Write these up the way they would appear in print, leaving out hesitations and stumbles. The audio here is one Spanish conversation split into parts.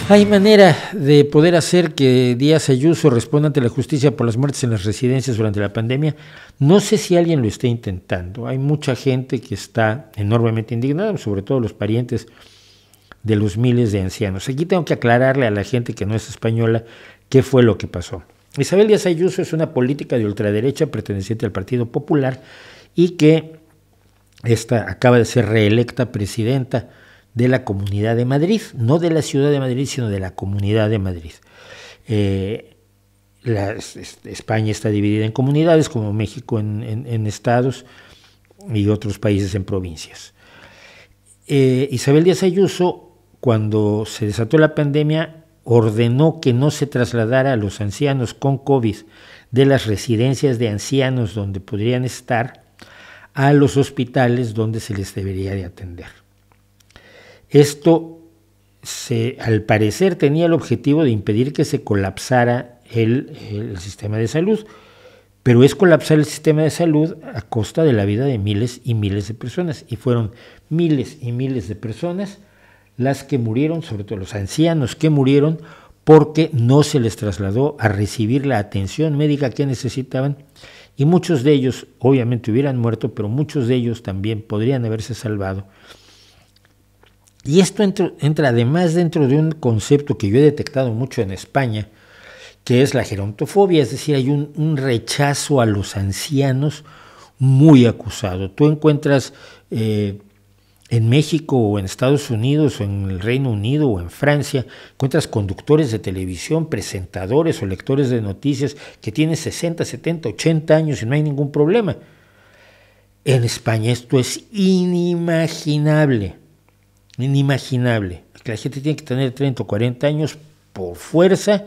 Hay manera de poder hacer que Díaz Ayuso responda ante la justicia por las muertes en las residencias durante la pandemia. No sé si alguien lo está intentando. Hay mucha gente que está enormemente indignada, sobre todo los parientes de los miles de ancianos. Aquí tengo que aclararle a la gente que no es española qué fue lo que pasó. Isabel Díaz Ayuso es una política de ultraderecha perteneciente al Partido Popular y que acaba de ser reelecta presidenta de la Comunidad de Madrid, no de la Ciudad de Madrid, sino de la Comunidad de Madrid. España está dividida en comunidades, como México en estados y otros países en provincias. Isabel Díaz Ayuso, cuando se desató la pandemia, ordenó que no se trasladara a los ancianos con COVID de las residencias de ancianos donde podrían estar a los hospitales donde se les debería de atender. Esto, al parecer, tenía el objetivo de impedir que se colapsara el sistema de salud, pero es colapsar el sistema de salud a costa de la vida de miles y miles de personas, y fueron miles y miles de personas las que murieron, sobre todo los ancianos que murieron, porque no se les trasladó a recibir la atención médica que necesitaban, y muchos de ellos obviamente hubieran muerto, pero muchos de ellos también podrían haberse salvado. Y esto entra además dentro de un concepto que yo he detectado mucho en España, que es la gerontofobia, es decir, hay un rechazo a los ancianos muy acusado. Tú encuentras en México o en Estados Unidos o en el Reino Unido o en Francia, encuentras conductores de televisión, presentadores o lectores de noticias que tienen 60, 70, 80 años y no hay ningún problema. En España esto es inimaginable. Inimaginable. La gente tiene que tener 30 o 40 años por fuerza.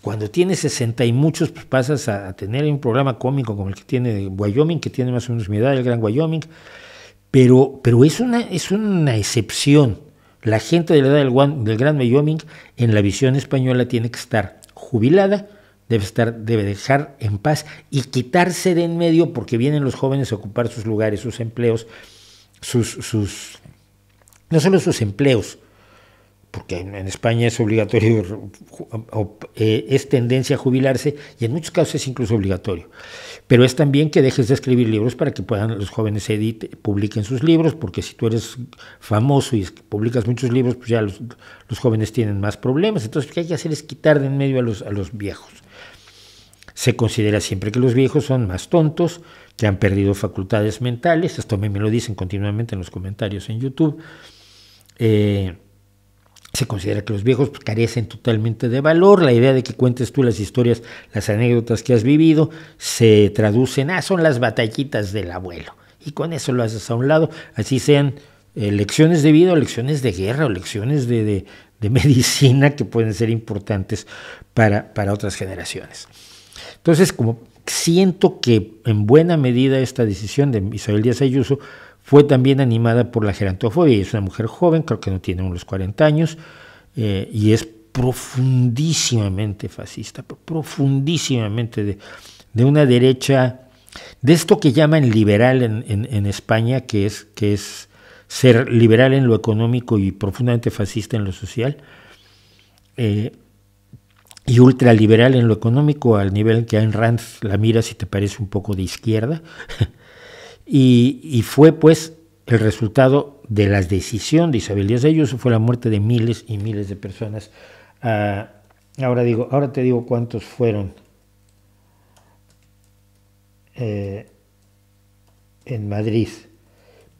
Cuando tienes 60 y muchos, pues pasas a tener un programa cómico como el que tiene Wyoming, que tiene más o menos mi edad, el Gran Wyoming, pero es una excepción. La gente de la edad del Gran Wyoming, en la visión española, tiene que estar jubilada, debe dejar en paz y quitarse de en medio, porque vienen los jóvenes a ocupar sus lugares, sus empleos, no solo sus empleos, porque en España es obligatorio, es tendencia a jubilarse y en muchos casos es incluso obligatorio, pero es también que dejes de escribir libros para que puedan los jóvenes publiquen sus libros, porque si tú eres famoso y publicas muchos libros, pues ya los jóvenes tienen más problemas. Entonces lo que hay que hacer es quitar de en medio a los viejos. Se considera siempre que los viejos son más tontos, que han perdido facultades mentales, esto me lo dicen continuamente en los comentarios en YouTube. Se considera que los viejos carecen totalmente de valor. La idea de que cuentes tú las historias, las anécdotas que has vivido, se traducen son las batallitas del abuelo, y con eso lo haces a un lado, así sean lecciones de vida o lecciones de guerra o lecciones de medicina que pueden ser importantes para otras generaciones. Entonces, como siento que en buena medida esta decisión de Isabel Díaz Ayuso fue también animada por la gerontofobia. Es una mujer joven, creo que no tiene unos 40 años, y es profundísimamente fascista, profundísimamente de una derecha, de esto que llaman liberal en España, que es ser liberal en lo económico y profundamente fascista en lo social, y ultraliberal en lo económico, al nivel en que Ayn Rand la mira si te parece un poco de izquierda. Y fue pues el resultado de la decisión de Isabel Díaz Ayuso, fue la muerte de miles y miles de personas. Ahora te digo cuántos fueron en Madrid.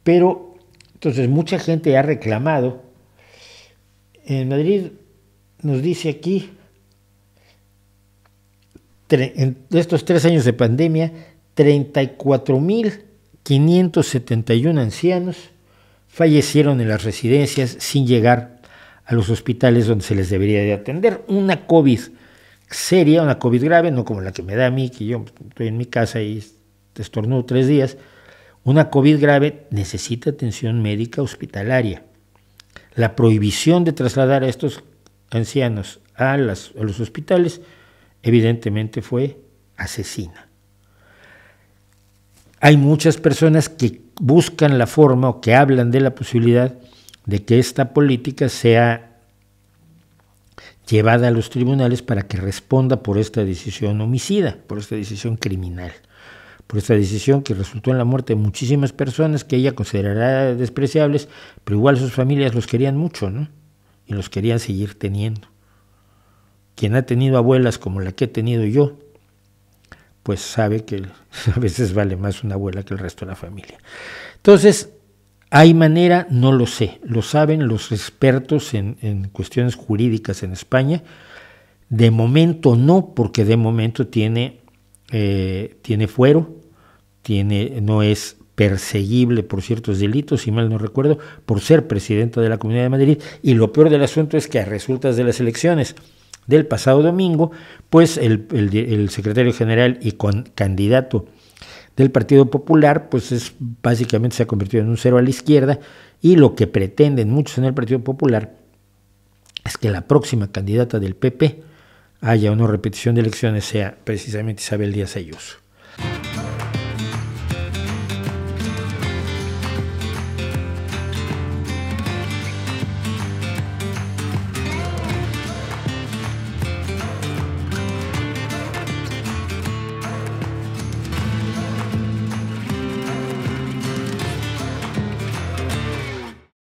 Pero entonces mucha gente ha reclamado. En Madrid nos dice aquí, en estos 3 años de pandemia, 34,571 ancianos fallecieron en las residencias sin llegar a los hospitales donde se les debería de atender. Una COVID seria, una COVID grave, no como la que me da a mí, que yo estoy en mi casa y estornudo 3 días. Una COVID grave necesita atención médica hospitalaria. La prohibición de trasladar a estos ancianos a los hospitales evidentemente fue asesina. Hay muchas personas que buscan la forma o que hablan de la posibilidad de que esta política sea llevada a los tribunales para que responda por esta decisión homicida, por esta decisión criminal, por esta decisión que resultó en la muerte de muchísimas personas que ella considerará despreciables, pero igual sus familias los querían mucho, ¿no? Y los querían seguir teniendo. Quien ha tenido abuelas como la que he tenido yo, pues sabe que a veces vale más una abuela que el resto de la familia. Entonces, ¿hay manera? No lo sé. Lo saben los expertos en cuestiones jurídicas en España. De momento no, porque de momento tiene fuero, no es perseguible por ciertos delitos, si mal no recuerdo, por ser presidenta de la Comunidad de Madrid. Y lo peor del asunto es que a resultas de las elecciones del pasado domingo, pues el secretario general y candidato del Partido Popular, pues básicamente se ha convertido en un cero a la izquierda, y lo que pretenden muchos en el Partido Popular es que la próxima candidata del PP, haya una repetición de elecciones, sea precisamente Isabel Díaz Ayuso.